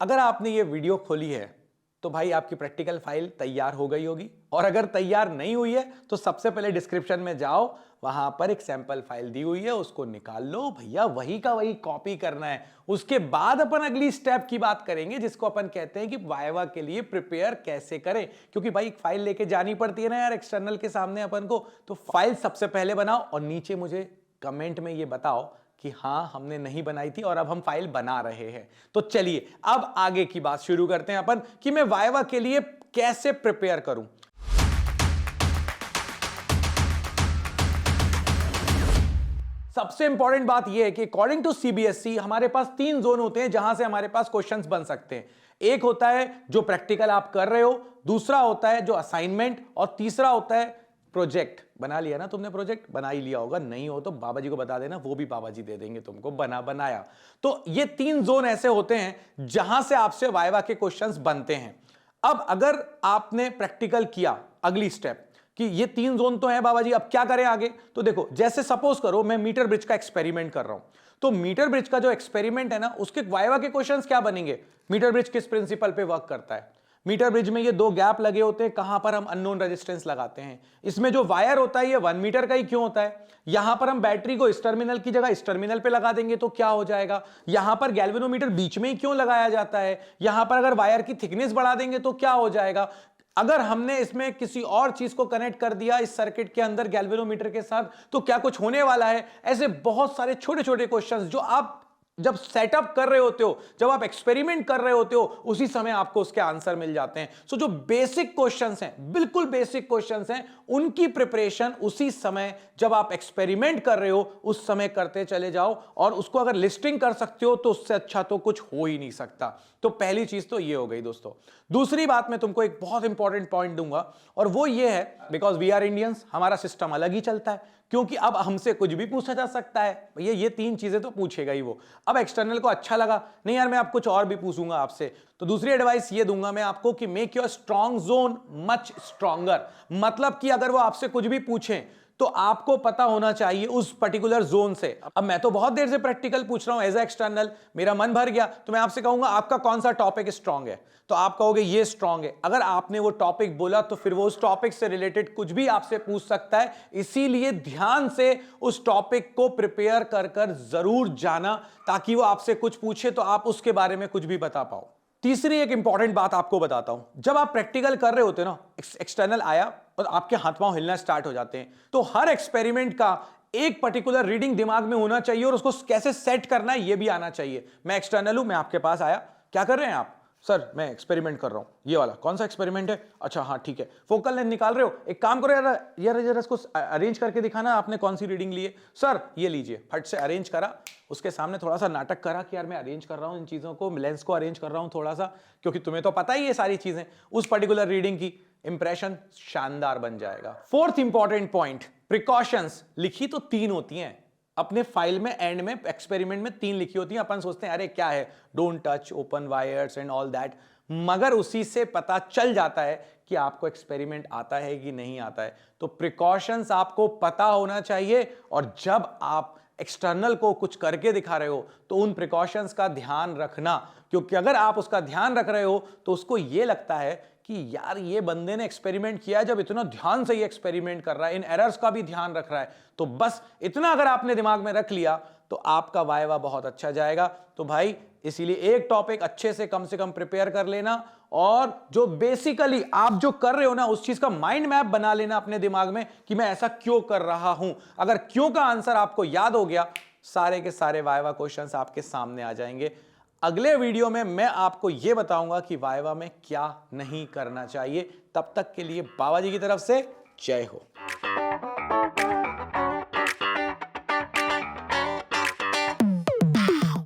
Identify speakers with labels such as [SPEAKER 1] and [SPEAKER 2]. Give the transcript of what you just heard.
[SPEAKER 1] अगर आपने ये वीडियो खोली है तो भाई आपकी प्रैक्टिकल फाइल तैयार हो गई होगी, और अगर तैयार नहीं हुई है तो सबसे पहले डिस्क्रिप्शन में जाओ, वहां पर एक सैंपल फाइल दी हुई है, उसको निकाल लो भैया, वही का वही कॉपी करना है। उसके बाद अपन अगली स्टेप की बात करेंगे, जिसको अपन कहते हैं कि वाइवा के लिए प्रिपेयर कैसे करें। क्योंकि भाई फाइल लेके जानी पड़ती है ना यार एक्सटर्नल के सामने अपन को, तो फाइल सबसे पहले बनाओ और नीचे मुझे कमेंट में ये बताओ कि हां हमने नहीं बनाई थी और अब हम फाइल बना रहे हैं। तो चलिए अब आगे की बात शुरू करते हैं अपन कि मैं वाइवा के लिए कैसे प्रिपेयर करूं। सबसे इंपॉर्टेंट बात यह है कि अकॉर्डिंग टू सीबीएसई हमारे पास 3 जोन होते हैं जहां से हमारे पास क्वेश्चंस बन सकते हैं। एक होता है जो प्रैक्टिकल आप कर रहे हो, दूसरा होता है जो असाइनमेंट, और तीसरा होता है प्रोजेक्ट। बना लिया ना तुमने? प्रोजेक्ट बना ही लिया होगा, नहीं हो तो बाबा जी को बता देना, वो भी बाबा जी दे देंगे तुमको बनाया। तो ये 3 जोन ऐसे होते हैं जहां से आपसे वाइवा के क्वेश्चंस बनते हैं। अब अगर आपने प्रैक्टिकल किया, अगली स्टेप कि ये 3 जोन तो है बाबा जी, अब क्या करें आगे? तो देखो, जैसे सपोज करो मैं मीटर ब्रिज का एक्सपेरिमेंट कर रहा हूं, तो मीटर ब्रिज का जो एक्सपेरिमेंट है ना, उसके वाइवा के क्वेश्चंस क्या बनेंगे? मीटर ब्रिज किस प्रिंसिपल पे वर्क करता है? मीटर ब्रिज में ये 2 गैप लगे होते हैं, कहां पर हम अननोन रेजिस्टेंस लगाते हैं। इसमें जो वायर होता है ये 1 मीटर का ही क्यों होता है? यहां पर हम बैटरी को इस टर्मिनल की जगह इस टर्मिनल पे लगा देंगे तो क्या हो जाएगा? यहां पर गैल्वेनोमीटर बीच में ही क्यों लगाया जाता है? यहां पर अगर वायर की थिकनेस बढ़ा देंगे तो क्या हो जाएगा? अगर हमने इसमें किसी और चीज को कनेक्ट कर दिया इस सर्किट के अंदर गैल्वेनोमीटर के साथ, तो क्या कुछ होने वाला है? ऐसे बहुत सारे छोटे छोटे क्वेश्चंस जो आप जब सेटअप कर रहे होते हो, जब आप एक्सपेरिमेंट कर रहे होते हो, उसी समय आपको उसके आंसर मिल जाते हैं। सो जो बेसिक क्वेश्चंस हैं, बिल्कुल बेसिक क्वेश्चंस हैं, उनकी प्रिपरेशन उसी समय जब आप एक्सपेरिमेंट कर रहे हो उस समय करते चले जाओ, और उसको अगर लिस्टिंग कर सकते हो तो उससे अच्छा तो कुछ हो ही नहीं सकता। तो पहली चीज तो ये हो गई दोस्तों। दूसरी बात मैं तुमको एक बहुत इंपॉर्टेंट पॉइंट दूंगा, और वो ये है, बिकॉज वी आर इंडियंस, हमारा सिस्टम अलग ही चलता है, क्योंकि अब हमसे कुछ भी पूछा जा सकता है भैया, ये 3 चीजें तो पूछेगा ही वो। अब एक्सटर्नल को अच्छा लगा, नहीं यार मैं आप कुछ और भी पूछूंगा आपसे, तो दूसरी एडवाइस ये दूंगा मैं आपको कि make your strong zone much stronger. मतलब कि अगर वो आपसे कुछ भी पूछें तो आपको पता होना चाहिए उस पर्टिकुलर जोन से। अब मैं तो बहुत देर से प्रैक्टिकल पूछ रहा हूं एज ए एक्सटर्नल, मेरा मन भर गया, तो मैं आपसे कहूंगा आपका कौन सा टॉपिक स्ट्रांग है, तो आप कहोगे ये स्ट्रांग है। अगर आपने वो टॉपिक बोला तो फिर वो उस टॉपिक से रिलेटेड कुछ भी आपसे पूछ सकता है, इसीलिए ध्यान से उस टॉपिक को प्रिपेयर कर कर जरूर जाना, ताकि वो आपसे कुछ पूछे तो आप उसके बारे में कुछ भी बता पाओ। तीसरी एक इंपॉर्टेंट बात आपको बताता हूं, जब आप प्रैक्टिकल कर रहे होते हो ना, एक्सटर्नल आया और आपके हाथ पांव हिलना स्टार्ट हो जाते हैं, तो हर एक्सपेरिमेंट का एक पर्टिकुलर रीडिंग दिमाग में होना चाहिए और उसको कैसे सेट करना है ये भी आना चाहिए। मैं एक्सटर्नल हूं, मैं आपके पास आया, क्या कर रहे हैं आप? सर मैं एक्सपेरिमेंट कर रहा हूं। ये वाला कौन सा एक्सपेरिमेंट है? अच्छा हाँ ठीक है, फोकल लेंथ निकाल रहे हो, एक काम करो यार, जरा इसको अरेंज करके दिखाना, आपने कौन सी रीडिंग ली है? सर ये लीजिए, फट से अरेंज करा, उसके सामने थोड़ा सा नाटक करा कि यार मैं अरेंज कर रहा हूं इन चीजों को, लेंस को अरेंज कर रहा हूं थोड़ा सा, क्योंकि तुम्हें तो पता ही है सारी चीजें, उस पर्टिकुलर रीडिंग की इंप्रेशन शानदार बन जाएगा। Fourth important point, precautions. लिखी तो 3 होती हैं अपने फाइल में, एंड में एक्सपेरिमेंट में 3 लिखी होती हैं। अपन सोचते हैं अरे क्या है, don't touch, open wires and all that, मगर उसी से पता चल जाता है कि आपको एक्सपेरिमेंट आता है कि नहीं आता है। तो प्रिकॉशंस आपको पता होना चाहिए, और जब आप एक्सटर्नल को कुछ करके दिखा रहे हो तो उन प्रिकॉशंस का ध्यान रखना, क्योंकि अगर आप उसका ध्यान रख रहे हो तो उसको यह लगता है कि यार ये बंदे ने एक्सपेरिमेंट किया है, जब इतना ध्यान से ये एक्सपेरिमेंट कर रहा है, इन एरर्स का भी ध्यान रख रहा है, तो बस इतना अगर आपने दिमाग में रख लिया तो आपका वाइवा बहुत अच्छा जाएगा। तो भाई इसीलिए एक टॉपिक अच्छे से कम प्रिपेयर कर लेना, और जो बेसिकली आप जो कर रहे हो ना उस चीज का माइंड मैप बना लेना अपने दिमाग में कि मैं ऐसा क्यों कर रहा हूं। अगर क्यों का आंसर आपको याद हो गया, सारे के सारे वाइवा क्वेश्चंस आपके सामने आ जाएंगे। अगले वीडियो में मैं आपको यह बताऊंगा कि वाइवा में क्या नहीं करना चाहिए। तब तक के लिए बाबा जी की तरफ से जय हो।